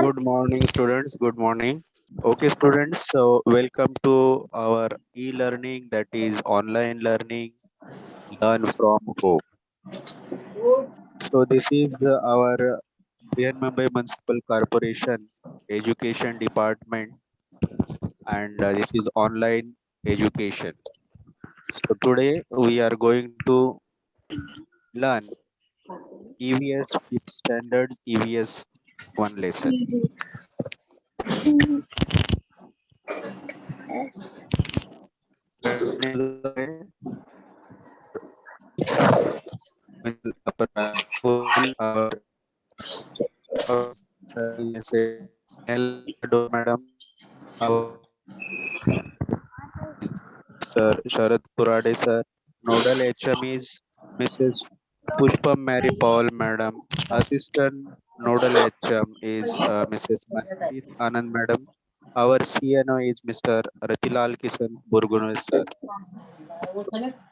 Good morning, students. Good morning. Okay, students. So, welcome to our e-learning, that is online learning, learn from home. So, this is our Mumbai Municipal Corporation Education Department, and this is online education. So, today we are going to learn EVS 5th Standard EVS 1 lesson. Mr. Sharad Purade sir. Nodal HM is Mrs. Pushpam Mary Paul madam. Assistant Nodal HM is Mrs. Manpreet Anand madam. Our CNO is Mr. Ratilal Kisan Burgunoy sir.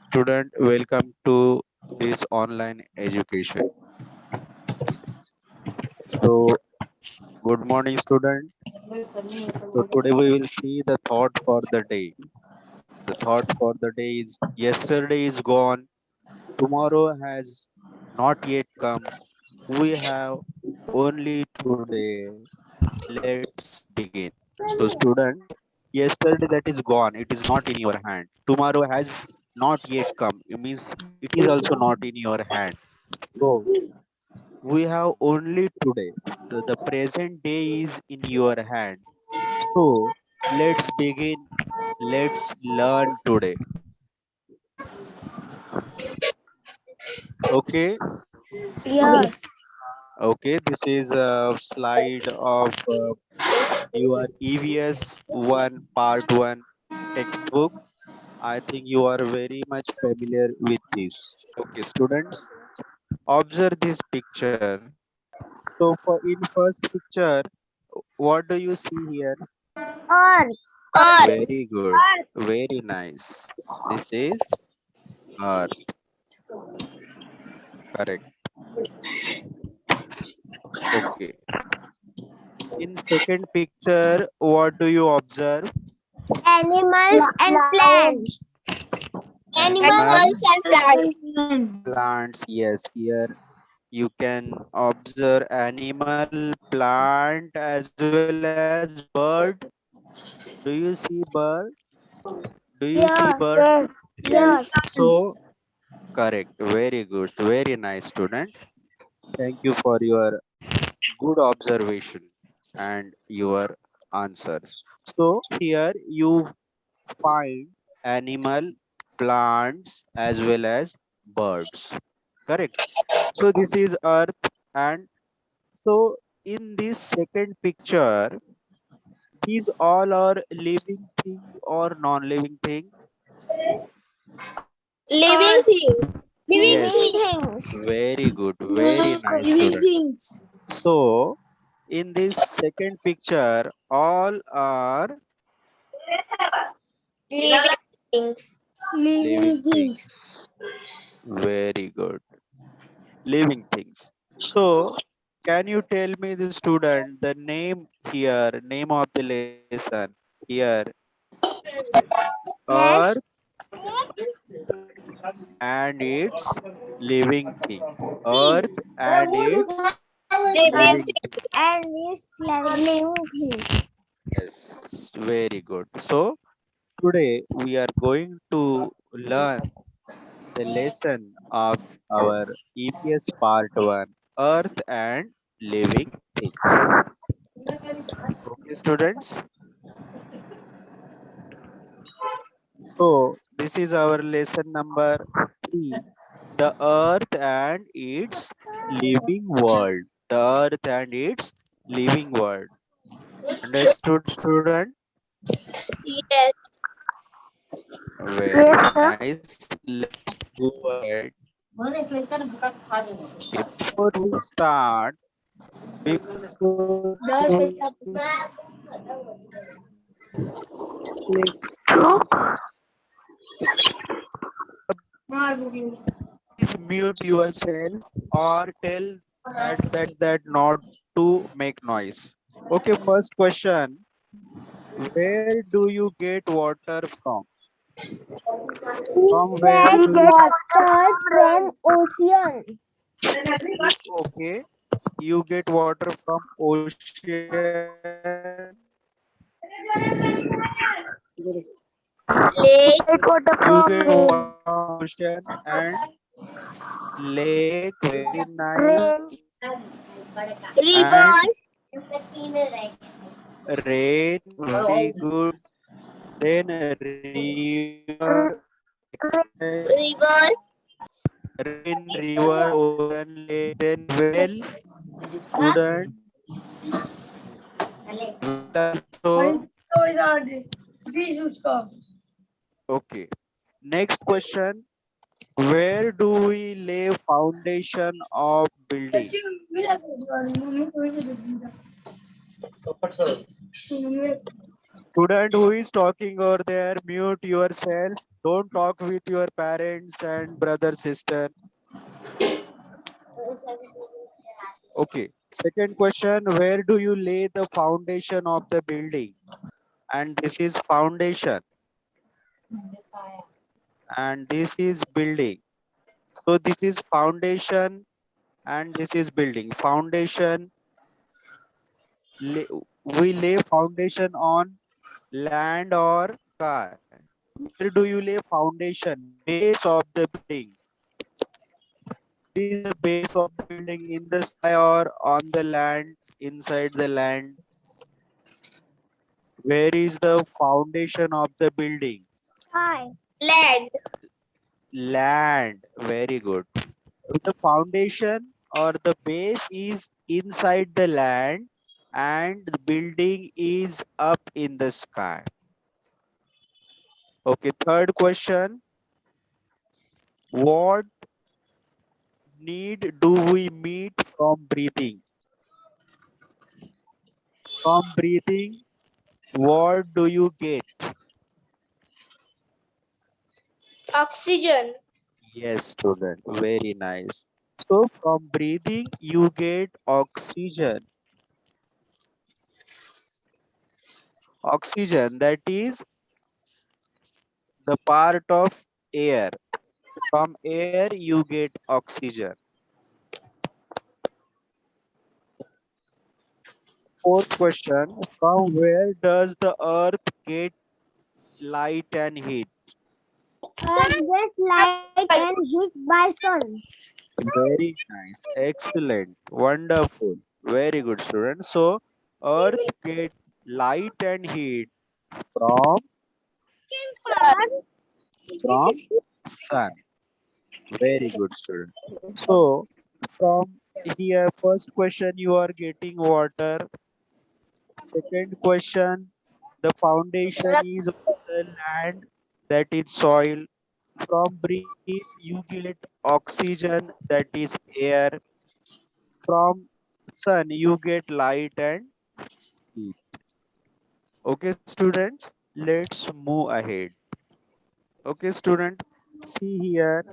Student, welcome to this online education. So, good morning, student. So today we will see the thought for the day. The thought for the day is: yesterday is gone, tomorrow has not yet come. We have only today. Let's begin. So, student, yesterday that is gone, it is not in your hand. Tomorrow has not yet come. It means it is also not in your hand. So, we have only today. So, the present day is in your hand. So, let's begin. Let's learn today. Okay. Yes. Okay. This is a slide of your EVS 1 part 1 textbook. I think you are very much familiar with this. Okay, students, observe this picture. So for in first picture, what do you see here? Earth. Very good. Very nice. This is Earth. Correct. Okay. In second picture, what do you observe? Animals and plants. Animal, Animals and plants. plants. Yes, here you can observe animal, plant, as well as bird. Do you see bird? Do you see bird? Yes. Yes. Yes. So correct. Very good. Very nice, student. Thank you for your good observation and your answers. So here you find animal, plants, as well as birds. Correct. So this is Earth, and so in this second picture, these all are living thing or non-living thing? Living things. Living Yes, things. very good, very nice, Living student. things. So in this second picture, all are Living things. living Living things. things. Very good, living things. So can you tell me, the student, the name here, name of the lesson here? Yes. Earth and its living thing. Earth and its Living living thing. things. And this living things. Yes, very good. So today we are going to learn the lesson of our EPS part 1, Earth and living things. Okay, students. So this is our lesson number 3, the Earth and its living world. The Earth and its living world. Understood, student? Yes. Very Yes, sir. nice. Let's go ahead. Okay, before we start, before we start, please please mute yourself or tell that not to make noise. Okay, first question. Where do you get water from? From where Get do you water from ocean. okay? You get water from ocean. Lake. Get water You from get rain. water from ocean and lake. Very nice. Rain. And River. rain. Very good. Then river. Excellent. River. Rain, river, ocean, lake. Then well. Student. Well also. Okay. Next question. Where do we lay foundation of building? Student who is talking over there, mute yourself. Don't talk with your parents and brother, sister. Okay. Second question, where do you lay the foundation of the building? And this is foundation and this is building. So this is foundation and this is building. Foundation, we lay foundation on land or sky. Where do you lay foundation? Base of the building. Where is the base of the building? In the sky or on the land? Inside the land? Where is the foundation of the building? Sky. Land. Land. Very good. The foundation or the base is inside the land and the building is up in the sky. Okay, third question. What need do we meet from breathing? From breathing, what do you get? Oxygen. Yes, student, very nice. So from breathing, you get oxygen. Oxygen, that is the part of air. From air, you get oxygen. Fourth question, from where does the earth get light and heat? Earth gets light and heat by sun. Very nice, excellent, wonderful, very good student. So earth get light and heat from Sun. from sun. Very good student. So from here, first question you are getting water. Second question, the foundation is on the land, that is soil. From breathe you get oxygen, that is air. From sun you get light and heat. Okay students, let's move ahead. Okay student, see here,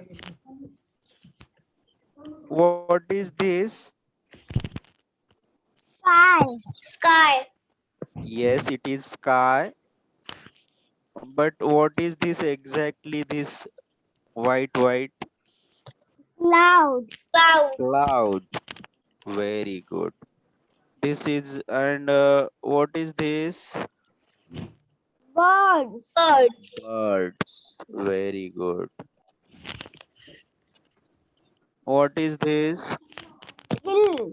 what is this? Sky. Sky. Yes, it is sky, but what is this exactly, this white Cloud. Cloud. cloud? Very good. This is, and what is this? Birds. Birds. Birds. Very good. What is this? Hill.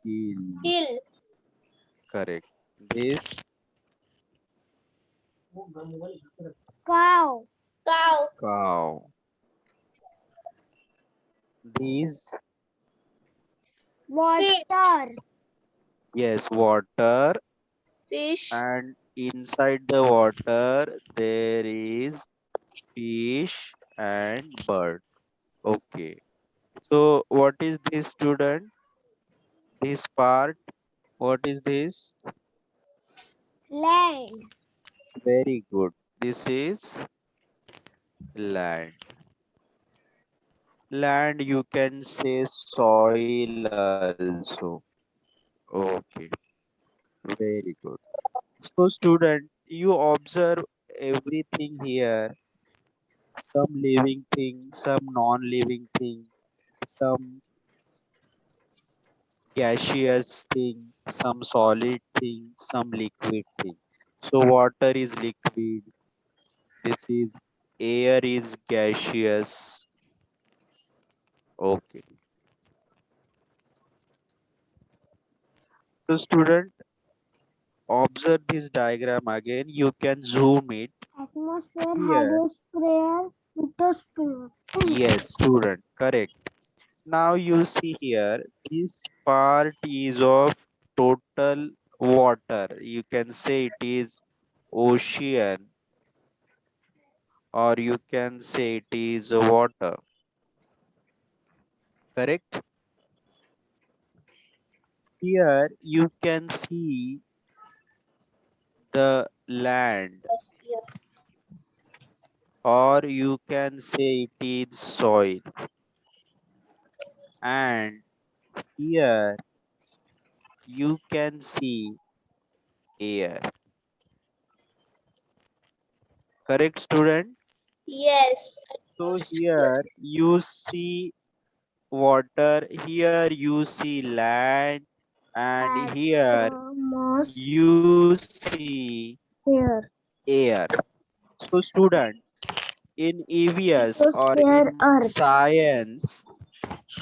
Hill. Hill. Correct. This Cow. Cow. cow. These, Water. yes, water, Fish. and inside the water there is fish and bird. Okay. So what is this student? This part, what is this? Land. Very good. This is land. Land, you can say soil also. Okay. Very good. So student, you observe everything here, some living thing, some non-living thing, some gaseous thing, some solid thing, some liquid thing. So water is liquid, this is air is gaseous. Okay. So student, observe this diagram again. You can zoom it Atmosphere, here. hydrosphere, lithosphere. Yes, student, correct. Now you see here, this part is of total water. You can say it is ocean, or you can say it is water. Correct? Here you can see the land, or you can say it is soil. And here you can see air. Correct, student? Yes. So here you see water, here you see land, and here Atmosphere. you see air. So student, in EVS or Lithosphere, Earth.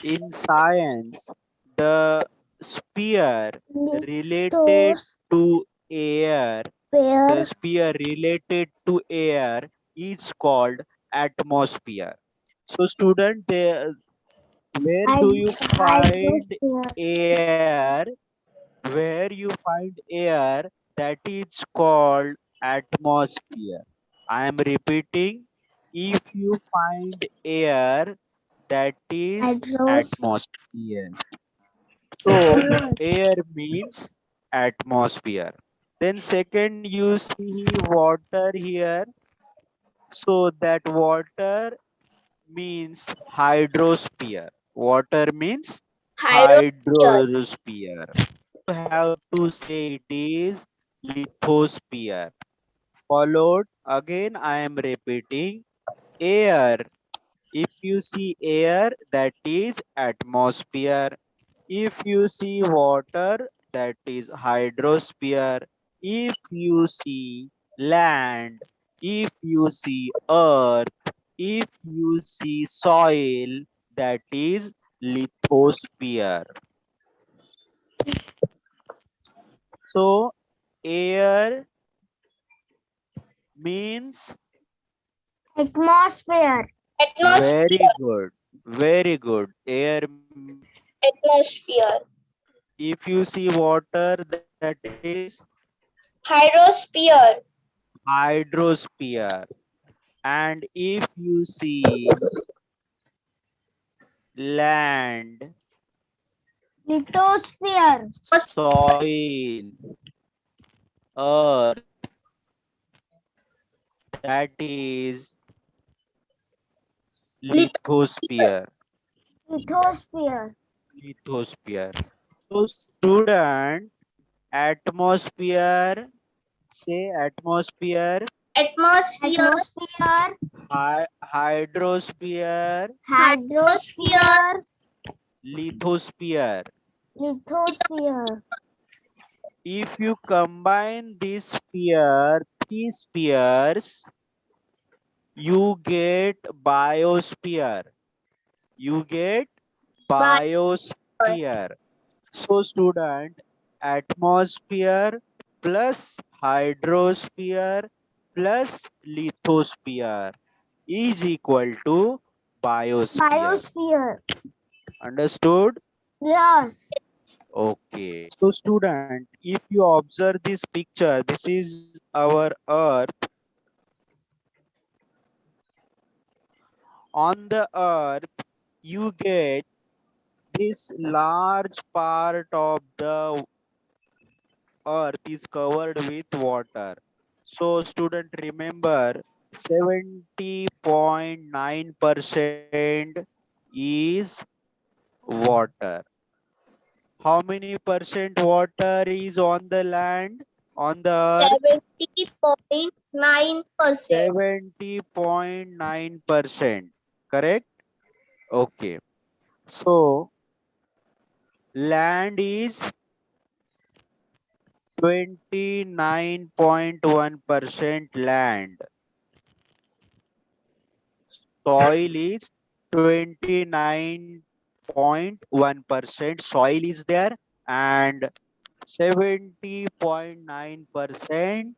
in science, the sphere related Lithosphere. to air, the sphere related to air is called atmosphere. So student, where do you find Hydrosphere. air? Where you find air, that is called atmosphere. I am repeating, if you find air, that is Hydrosphere. atmosphere. So air means atmosphere. Then second, you see water here. So that water means hydrosphere. Water means Hydrosphere. hydrosphere. You have to say it is lithosphere. Followed again, I am repeating, air. If you see air, that is atmosphere. If you see water, that is hydrosphere. If you see land, if you see earth, if you see soil, that is lithosphere. So air means Atmosphere. very Atmosphere. good, very good. Air means Atmosphere. if you see water, that is Hydrosphere. hydrosphere. And if you see land, Lithosphere. soil, earth, that is Lithosphere. lithosphere. Lithosphere. Lithosphere. So student, atmosphere, say atmosphere, Atmosphere. Atmosphere. hydrosphere, Hydrosphere. Hydrosphere. lithosphere. Lithosphere. If you combine these sphere, three spheres, you get biosphere. You get biosphere. So student, atmosphere plus hydrosphere plus lithosphere is equal to biosphere. Biosphere. Understood? Yes. Okay. So student, if you observe this picture, this is our earth. On the earth, you get this large part of the earth is covered with water. So student, remember, 70.9% is water. How many percent water is on the land, on the earth? 70.9%. 70.9%. Correct? Okay. So land is 29.1% land. Soil is 29.1% soil is there, and 70.9%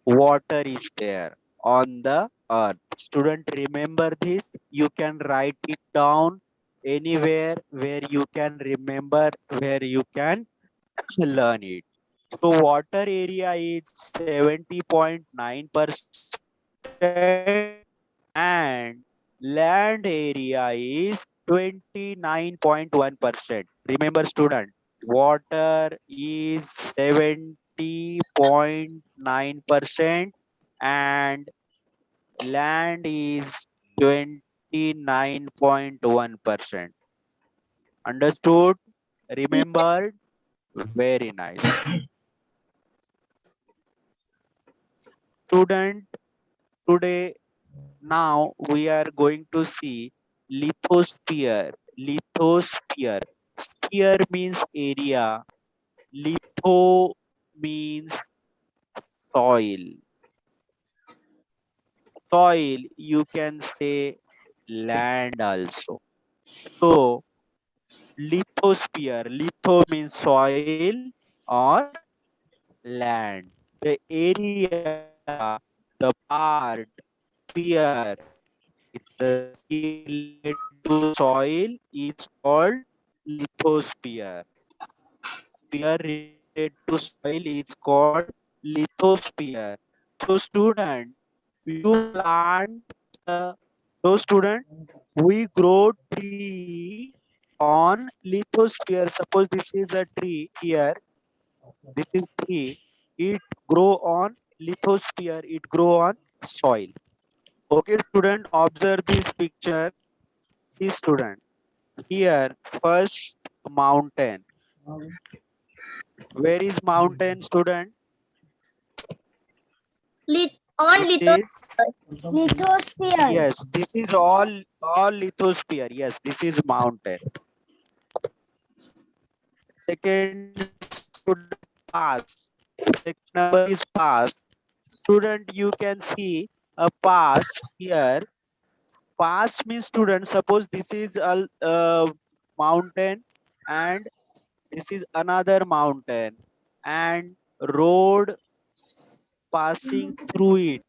water is there on the earth. Student, remember this. You can write it down anywhere where you can remember, where you can learn it. So water area is 70.9% and land area is 29.1%. Remember student, water is 70.9% and land is 29.1%. Understood? Remembered? Very nice. Student, today now we are going to see lithosphere. Lithosphere. Sphere means area. Litho means soil. Soil, you can say land also. So lithosphere. Litho means soil or land. The area, the part, sphere, the sphere related to soil is called lithosphere. Sphere related to soil is called lithosphere. So student, you plant so student, we grow tree on lithosphere. Suppose this is a tree here, this is tree, it grow on lithosphere, it grow on soil. Okay student, observe this picture. See student, here first mountain. Where is mountain student? On It little. is, Lithosphere. yes, this is all lithosphere. Yes, this is mountain. Second student, pass. Second number is pass. Student, you can see a pass here. Pass means student, suppose this is a mountain and this is another mountain and road passing through it.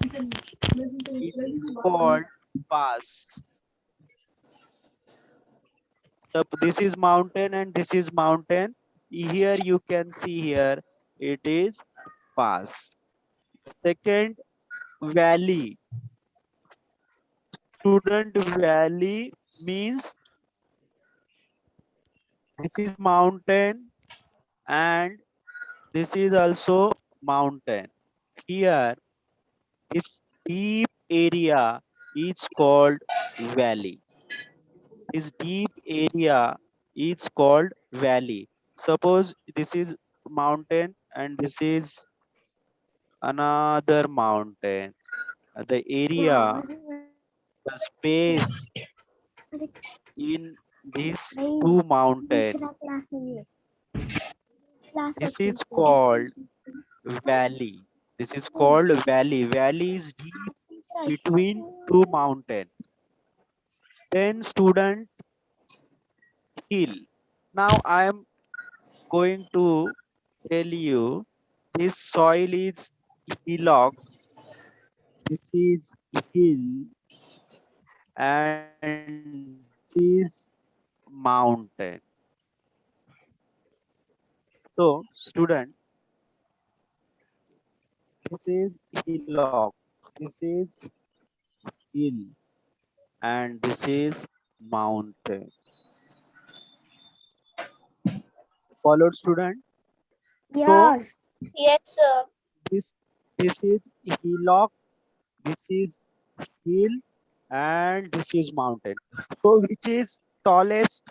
It is called pass. So this is mountain and this is mountain. Here you can see here it is pass. Second, valley. Student, valley means this is mountain and this is also mountain. Here this deep area is called valley. This deep area is called valley. Suppose this is mountain and this is another mountain. The area, the space in these two mountains, दूसरा class है ये class this होती is called valley. This is called valley. Valley is deep between two mountains. Then student, hill. Now I am going to tell you this soil is hillock, this is hill, and this is mountain. So student, this is hillock, this is hill, and this is mountain. Followed student. So Yes. Yes, sir. this is hillock, this is hill, and this is mountain. So which is tallest?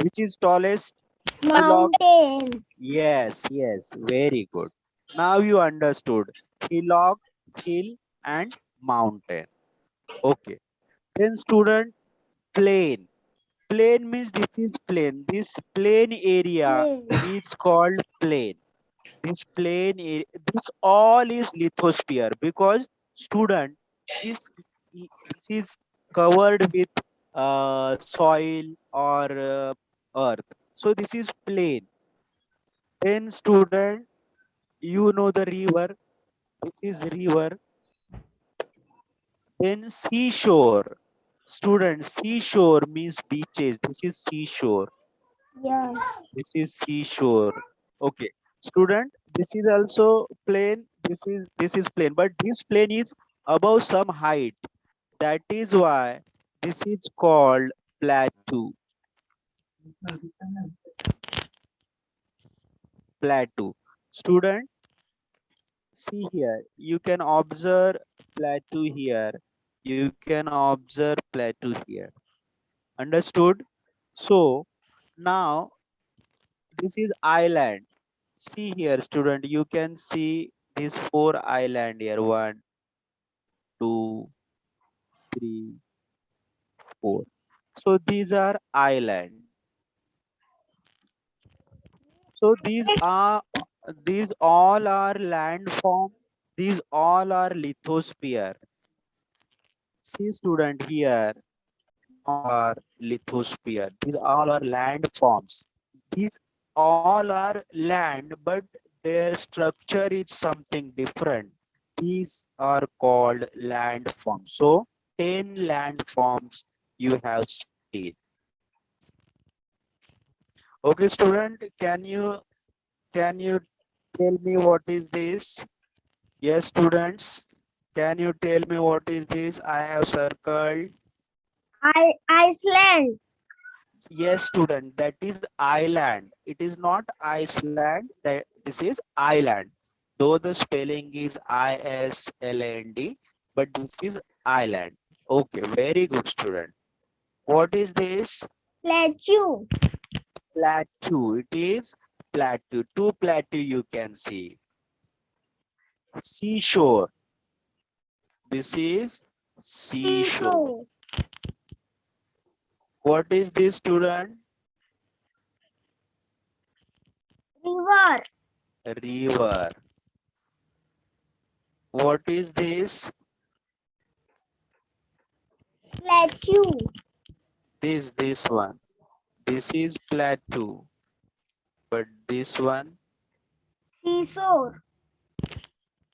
Which is tallest? Mountain. Yes, yes, very good. Now you understood hillock, hill, and mountain. Okay. Then student, plain. Plain means this is plain. This plain area Plain. is called plain. This plain area, this all is lithosphere because student, this this is covered with soil or earth. So this is plain. Then student, you know the river. This is river. Then seashore. Student, seashore means beaches. This is seashore. Yes. This is seashore. Okay. Student, this is also plain. This is plain, but this plain is above some height. That is why this is called plateau. Plateau. Student, see here. You can observe plateau here. You can observe plateau here. Understood? So now this is island. See here, student. You can see these four island here. One, two, three, four. So these are island. So these all are landform. These all are lithosphere. See student here, are lithosphere. These all are landforms. These all are land, but their structure is something different. These are called landforms. So 10 landforms you have seen. Okay, student, can you tell me what is this? Yes, students, can you tell me what is this? I have circled. Iceland. Yes, student, that is island. It is not Iceland. That this is island. Though the spelling is ISLAND, but this is island. Okay, very good, student. What is this? Plateau. Plateau. It is plateau. Two plateau you can see. Seashore. This is seashore. Seashore. What is this, student? River. River. What is this? Plateau. This one. This is plateau. But this one, Seashore.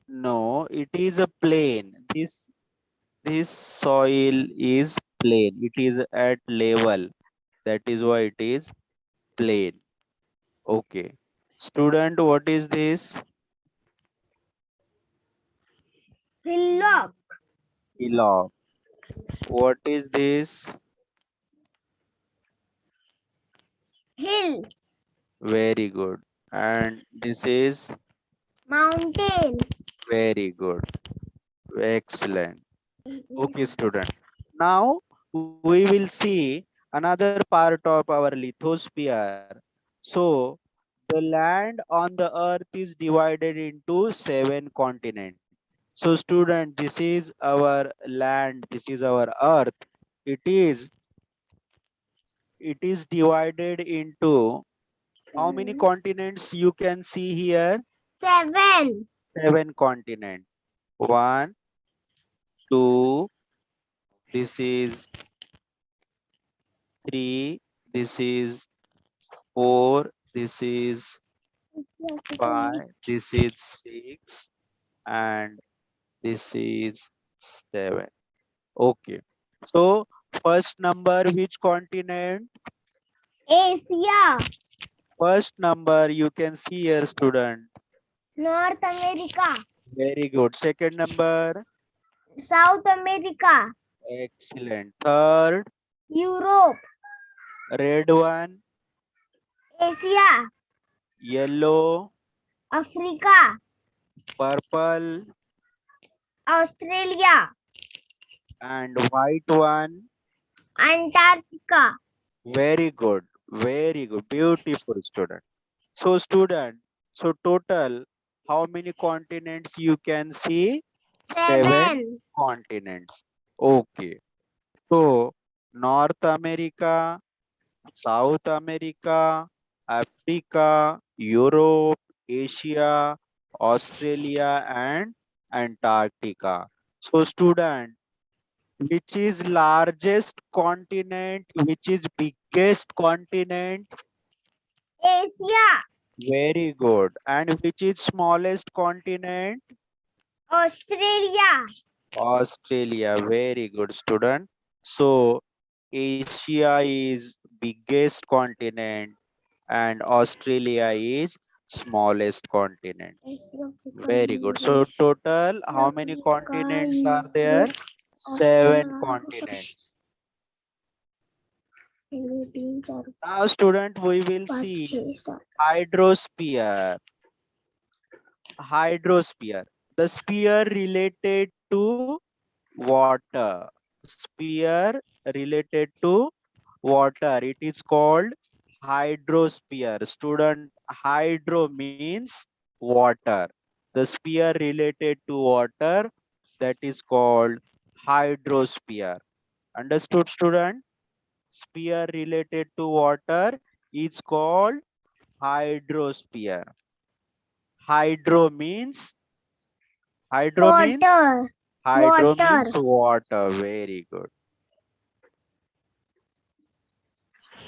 no, it is a plain. This soil is plain. It is at level. That is why it is plain. Okay. Student, what is this? Hillock. Hillock. What is this? Hill. Very good. And this is Mountain. very good. Excellent. Okay, student. Now we will see another part of our lithosphere. So the land on the earth is divided into 7 continents. So student, this is our land, this is our earth. It is divided into how many continents you can see here? 7. 7 continents. One, two, this is three, this is four, this is 5, this is 6, and this is 7. Okay. So first number, which continent? Asia. First number you can see here, student. North America. Very good. Second number. South America. Excellent. Third, Europe. red one, Asia. yellow, Africa. purple, Australia. and white one. Antarctica. Very good. Very good. Beautiful student. So student, so total, how many continents you can see? 7 7. continents. Okay. So North America, South America, Africa, Europe, Asia, Australia, and Antarctica. So student, which is largest continent, which is biggest continent? Asia. Very good. And which is smallest continent? Australia. Australia. Very good, student. So Asia is biggest continent and Australia is smallest continent. Africa, Very good. So total, how many continents are there? Europe, 7 Australia. continents. Now, student, we will see hydrosphere. Hydrosphere. The sphere related to water. Sphere related to water. It is called hydrosphere. Student, hydro means water. The sphere related to water, that is called hydrosphere. Understood, student? Sphere related to water is called hydrosphere. Hydro means Water. hydro Water. means water. Very good.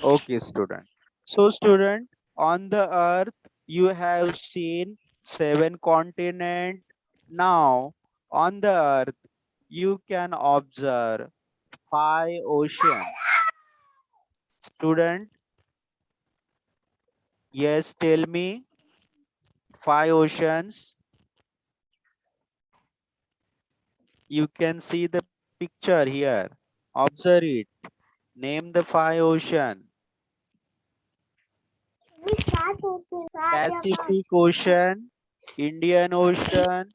Okay, student. So, student, on the earth, you have seen 7 continents. Now, on the earth, you can observe 5 oceans. Student, yes, tell me 5 oceans. You can see the picture here. Observe it. Name the 5 ocean. Pacific Ocean, Indian Ocean,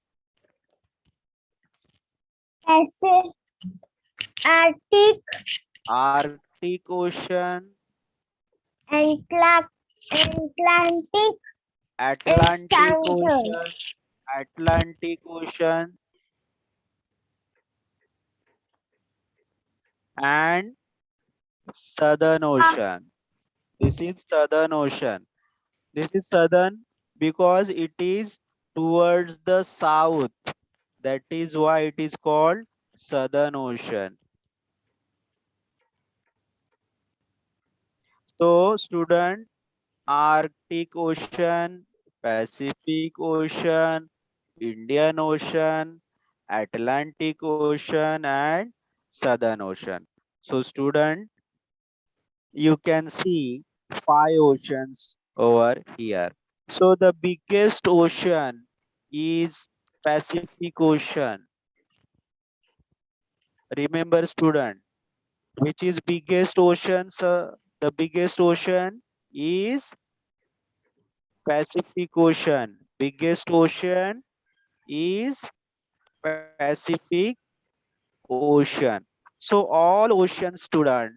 Arctic, Arctic Ocean, Atlantic, and Atlantic Southern. Ocean, Atlantic Ocean, and Southern Ocean. This is Southern Ocean. This is Southern because it is towards the south. That is why it is called Southern Ocean. So, student, Arctic Ocean, Pacific Ocean, Indian Ocean, Atlantic Ocean, and Southern Ocean. So, student, you can see 5 oceans over here. So, the biggest ocean is Pacific Ocean. Remember, student, which is biggest ocean? So, the biggest ocean is Pacific Ocean. Biggest ocean is Pacific Ocean. So all ocean student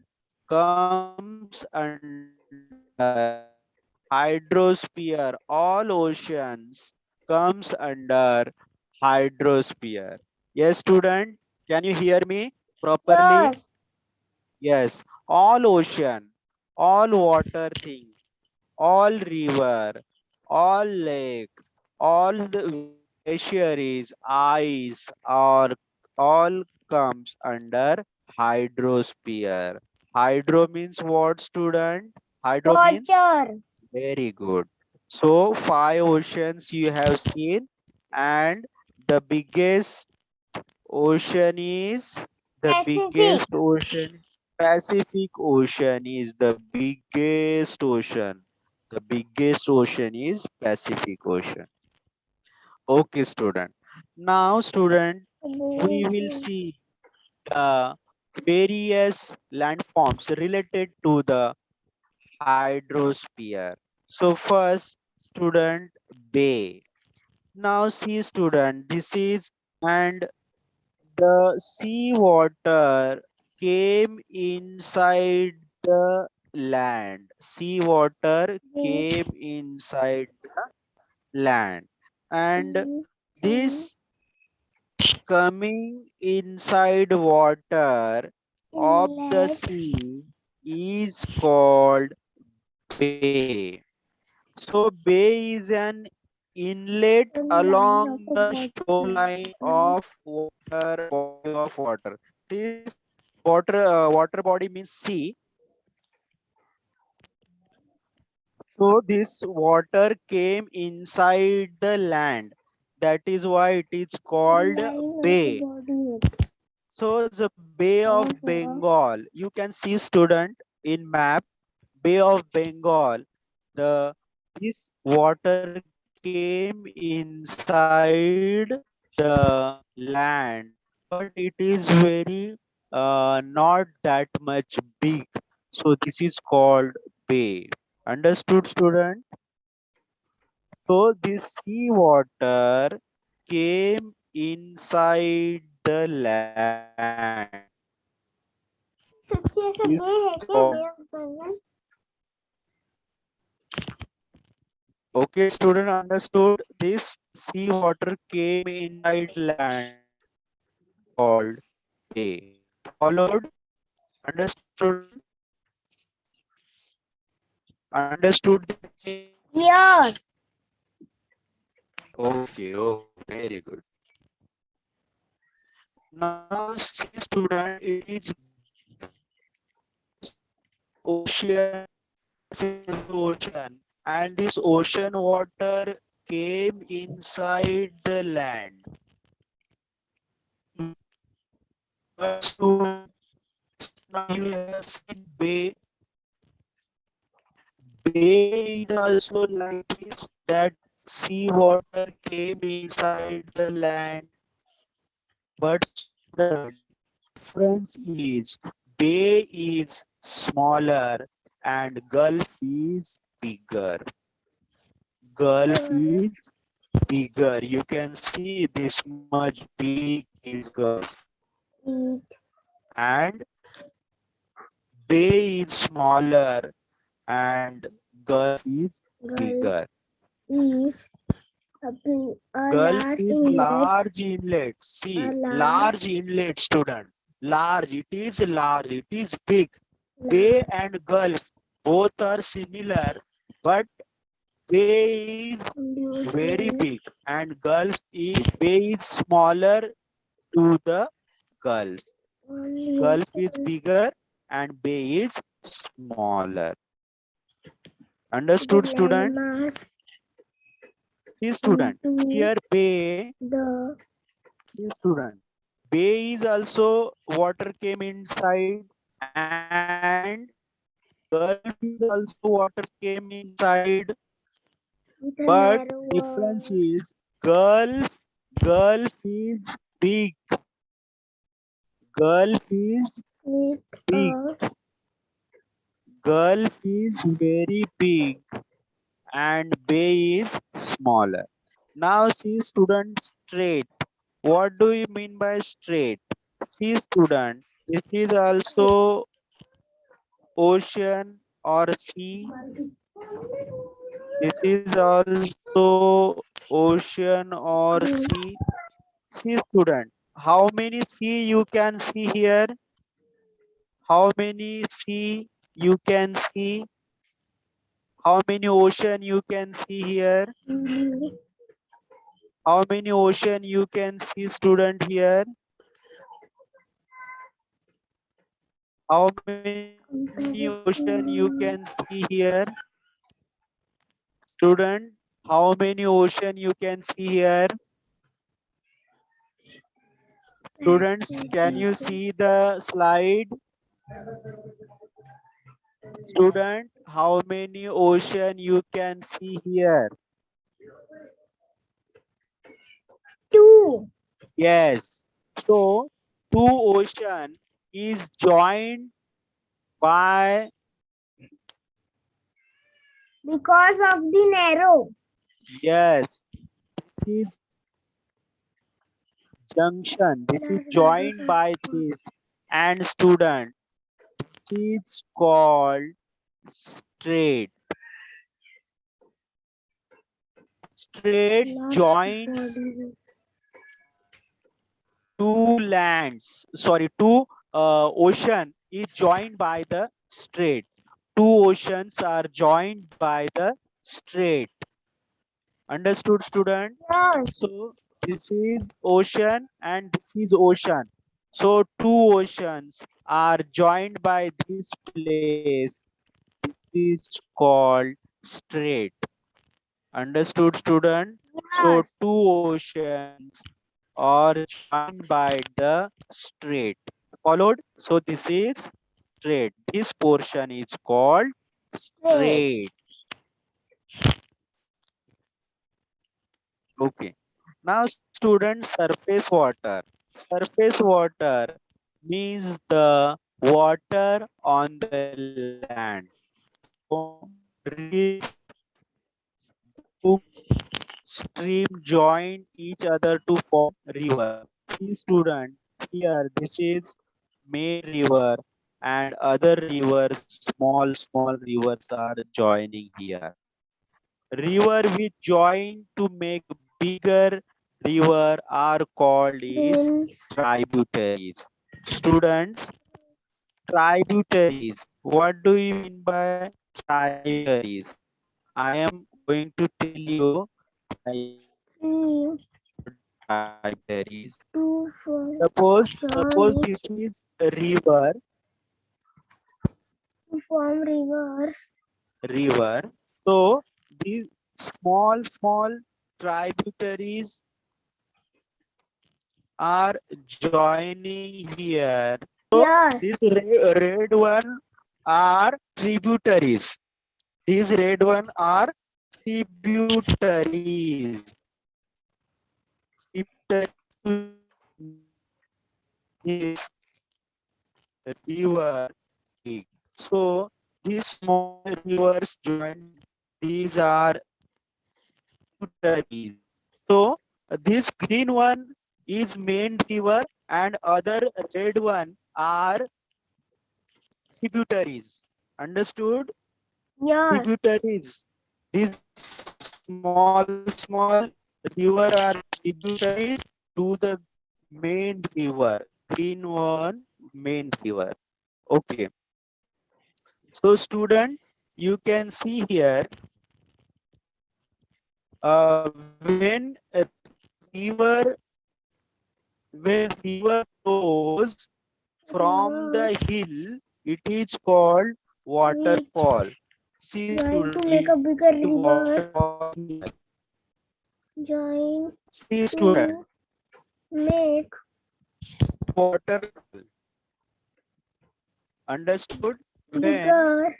comes under hydrosphere. All oceans comes under hydrosphere. Yes, student, can you hear me properly? Yes. Yes, all ocean, all water thing, all river, all lake, all the glaciers, ice, or all comes under hydrosphere. Hydro means what, student? Hydro means Water. very good. So 5 oceans you have seen, and the biggest ocean is the Pacific. biggest ocean. Pacific Ocean is the biggest ocean. The biggest ocean is Pacific Ocean. Okay, student. Now, student, we will see the various landforms related to the hydrosphere. So first, student, bay. Now see, student, this is, and the sea water came inside the land. Sea water came inside the land. And this coming inside water of the Inlet. sea is called bay. So bay is an inlet Line of along a the water. shoreline of water, body of water. This water body means sea. So this water came inside the land. That is why it is called Line of a bay. body. So the Bay of Bengal, you can see student in map, Bay of Bengal. The this water came inside the land, but it is very not that much big. So this is called bay. Understood, student? So this sea water came inside the land. सच्ची ऐसा Is बे है क्या called. Bay of Bengal Okay, student, understood. This sea water came inside land called bay. Followed? Understood, student? Understood the bay? Yes. Okay, okay, very good. Now, see, student, it is ocean, this is the ocean, and this ocean water came inside the land. But student, now you have seen bay. Bay is also like this, that sea water came inside the land. But student, difference is bay is smaller and Gulf is bigger. Gulf is bigger. You can see this much big is Gulf. And bay is smaller and Gulf is bigger. Is a, big, a Gulf large is inlet. large inlet. See, A large, large inlet, student. Large. It is large. It is big. Bay and Gulf both are similar, but Bay is very big and Bay is smaller to the Gulf. Gulf is bigger and Bay is smaller. Understood, student? Mass See, student. into Here, Bay. the See, student. Bay is also water came inside and Gulf is also water came inside, with a but narrow difference is Gulf is big. Gulf is with big. a Gulf is very big and Bay is smaller. Now see student strait. What do you mean by strait? See student, this is also ocean or sea. This is also ocean or sea. See student, how many sea you can see here? How many sea you can see? How many ocean you can see here? How many ocean you can see student here? How many ocean you can see here? Student, how many ocean you can see here? Students, can you see the slide? Student, how many ocean you can see here? 2 Yes. So, two ocean is joined by, because of the narrow. yes, this is junction. This is joined by this, and student, is called Strait. Strait joins two lands. Sorry, two ocean is joined by the strait. Two oceans are joined by the strait. Understood, student? Yes. So this is ocean and this is ocean. So two oceans are joined by this place. This is called strait. Understood, student? So Yes. two oceans are joined by the strait. Followed? So this is strait. This portion is called Straight. strait. Okay. Now, student, surface water. Surface water means the water on the land. So, rivers, brook, stream join each other to form river. See, student, here this is main river and other rivers, small rivers are joining here. River which join to make bigger river are called is Hills. tributaries. Students, tributaries. What do you mean by tributaries? I am going to tell you tributaries. Three. What are tributaries? Two. Four. Suppose Join. this is a river, To form rivers. river. So these small tributaries are joining here. So Yes. this red one are tributaries. These red one are tributaries. Tributaries to this river big. So these small rivers join. These are tributaries. So this green one is main river and other red one are tributaries. Understood? Yes. Tributaries. These small river are tributaries to the main river. Green one, main river. Okay. So student, you can see here when a river flows from the Rivers. hill, it is called Which waterfall. See join to student, make you a can bigger see river. waterfall here. Join See student, to make waterfall. Understood? When bigger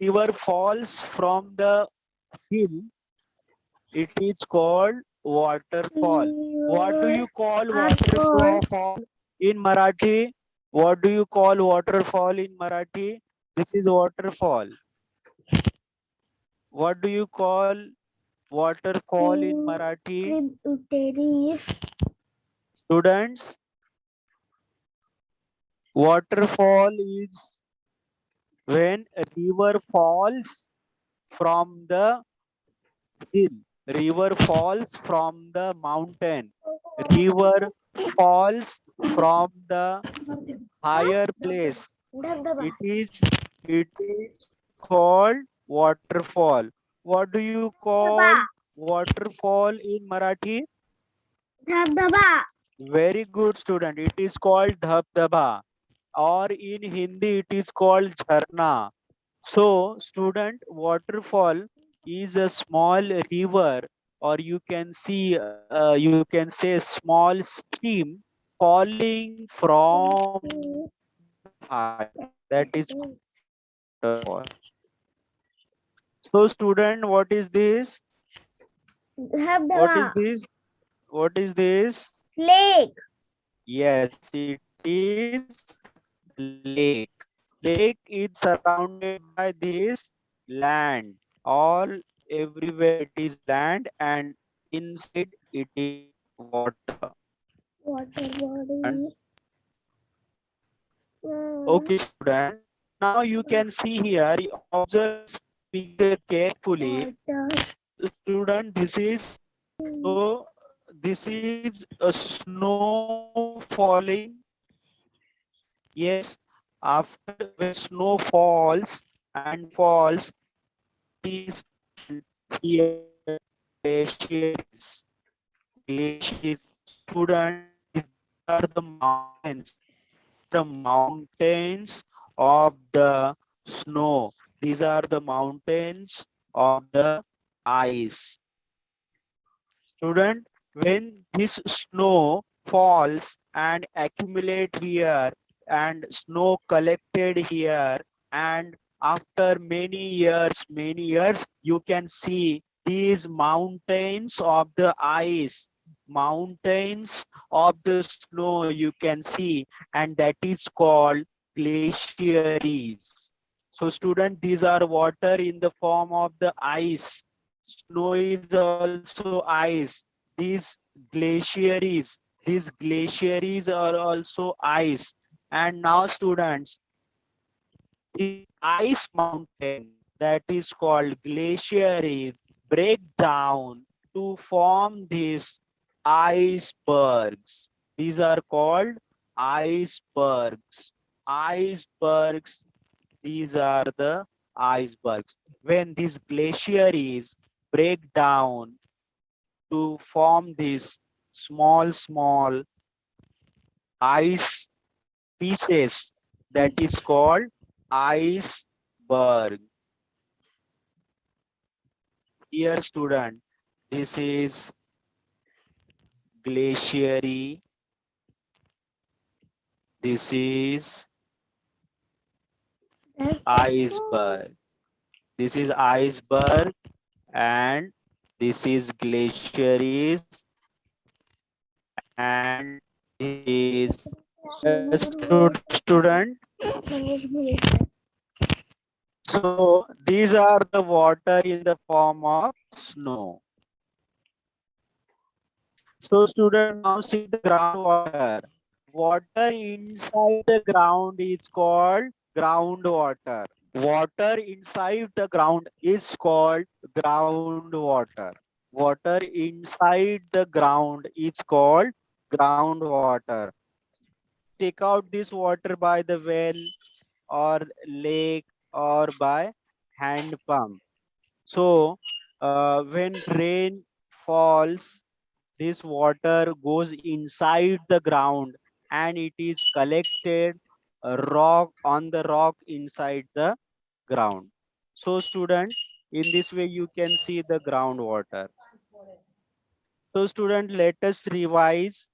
river falls from the hill, it is called waterfall. What do river you call are called waterfall in Marathi? What do you call waterfall in Marathi? This is waterfall. What do you call waterfall in Marathi? tributaries. Students, waterfall is when a river falls from the hill. River falls from the mountain. River falls from the higher place. Dhab-dhaba. It is called waterfall. What do you Dhaba. call waterfall in Marathi? Dhab-dhaba. Very good, student. It is called dhabdaba, or in Hindi it is called jharna. So student, waterfall is a small river, or you can say small stream falling from the height. That is called waterfall. So student, what is this? What Dhab-dhaba. is this? What is this? Lake. Yes, it is lake. Lake is surrounded by this land. All everywhere it is land and inside it is water. Water And body. okay, student. Now now you can see here, you observe this picture carefully. Student, this is a snow falling. Yes, after when snow falls and falls, is here glaciers. Glaciers. Student, these are the mountains. The mountains of the snow. These are the mountains of the ice. Student, when this snow falls and accumulate here and snow collected here, and after many years, you can see these mountains of the ice, mountains of the snow you can see, and that is called glaciers. So student, these are water in the form of the ice. Snow is also ice. These glaciers are also ice. And now students, the ice mountain that is called glaciers break down to form these icebergs. These are called icebergs. Icebergs, these are the icebergs. When these glaciers break down to form these small ice pieces, that is called iceberg. Here student, this is glacier, this is iceberg, this is iceberg, and this is glaciers, and this is student. So these are the water in the form of snow. So student, now see the groundwater. Water inside the ground is called groundwater. Water inside the ground is called groundwater. Water inside the ground is called groundwater. Take out this water by the well or lake or by hand pump. So when rain falls, this water goes inside the ground and it is collected rock on the rock inside the ground. So student, in this way you can see the groundwater. So student, let us revise.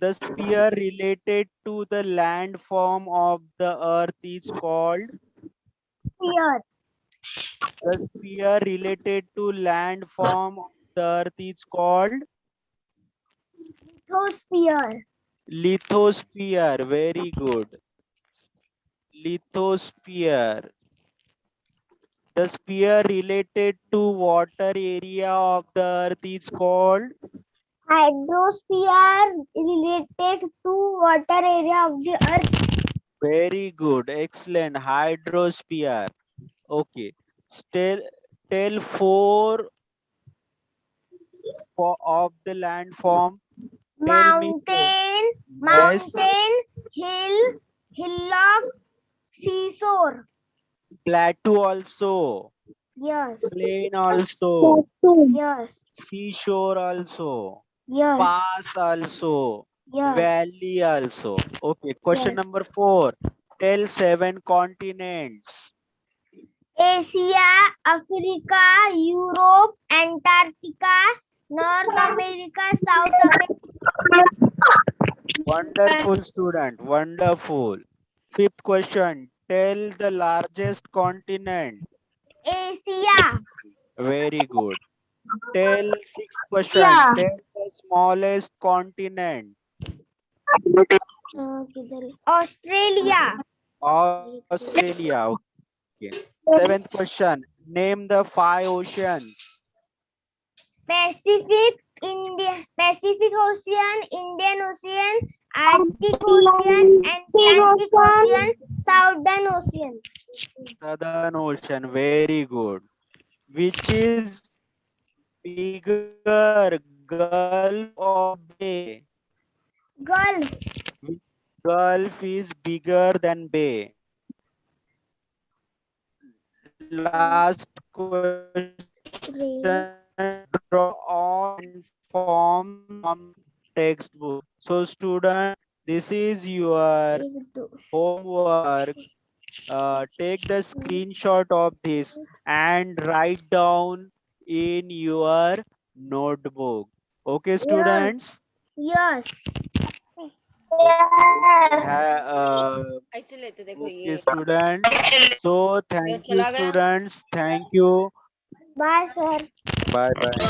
The sphere related to the landform of the earth is called. Sphere. The sphere related to landform of the earth is called Lithosphere. lithosphere. Very good. Lithosphere. The sphere related to water area of the earth is called. Hydrosphere related to water area of the earth. Very good. Excellent. Hydrosphere. Okay. Still, tell four of the landform. Tell me four. Mountain, Yes. mountain, hill, hillock, seashore. Plateau also. Yes. Plain also. Yes. Seashore also. Yes. Pass also. Yes. Valley also. Okay. Question Yes. number 4. Tell 7 continents. Asia, Africa, Europe, Antarctica, North America, South America. Wonderful student. Wonderful. Fifth question. Tell the largest continent. Asia. Very good. Tell sixth question. Tell the smallest continent. Australia. Australia. Okay. Seventh question. Name the 5 oceans. Pacific, Indian Pacific Ocean, Indian Ocean, Arctic Ocean, Atlantic Ocean, Southern Ocean. Southern Ocean. Very good. Which is bigger, Gulf or Bay? Gulf. Which Gulf is bigger than Bay? Last question. Draw on form from textbook. So student, this is your homework. Take the screenshot of this and write down in your notebook. Okay, Yes. students? Yes. ऐसे लेते देखो Okay, ये student. So thank you, चला गया students. Thank you. Bye, sir. Bye bye.